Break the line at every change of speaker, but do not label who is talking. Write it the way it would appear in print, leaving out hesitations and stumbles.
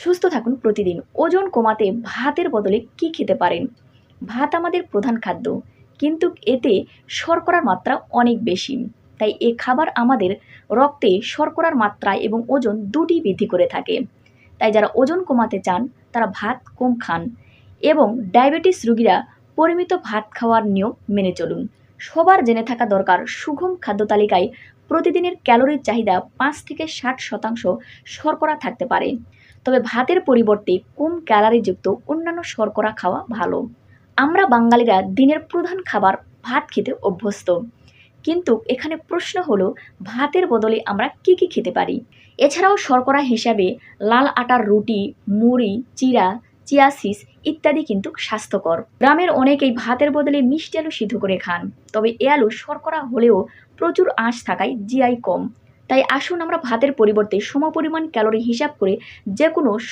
সুস্থ থাকুন প্রতিদিন। ওজন কমাতে ভাতের বদলে কি খেতে পারেন? ভাত আমাদের প্রধান খাদ্য, কিন্তু এতে শর্করার মাত্রা অনেক বেশি। তাই এ খাবার আমাদের রক্তে শর্করার মাত্রা এবং ওজন দুটি বৃদ্ধি করে থাকে। তাই যারা ওজন কমাতে চান তারা ভাত কম খান এবং ডায়াবেটিস রোগীরা পরিমিত ভাত খাওয়ার নিয়ম মেনে চলুন। সবার জেনে থাকা দরকার, সুষম খাদ্য তালিকায় প্রতিদিনের ক্যালোরির চাহিদা ৫ থেকে ৬০% শর্করা থাকতে পারে। তবে ভাতের পরিবর্তে কম ক্যালারিযুক্ত অন্যান্য শর্করা খাওয়া ভালো। আমরা বাঙালিরা দিনের প্রধান খাবার ভাত খেতে অভ্যস্ত, কিন্তু এখানে প্রশ্ন হলো ভাতের বদলে আমরা কি কি খেতে পারি? এছাড়াও শর্করা হিসাবে লাল আটার রুটি, মুড়ি, চিড়া, চিয়া সিডস ইত্যাদি কিন্তু স্বাস্থ্যকর। গ্রামের অনেকেই ভাতের বদলে মিষ্টি আলু সিদ্ধ করে খান, তবে এ আলু শর্করা হলেও প্রচুর আঁশ থাকায় জিআই কম। তাই আসুন আমরা ভাতের পরিবর্তে সমপরিমাণ ক্যালোরি হিসাব করে যে কোনো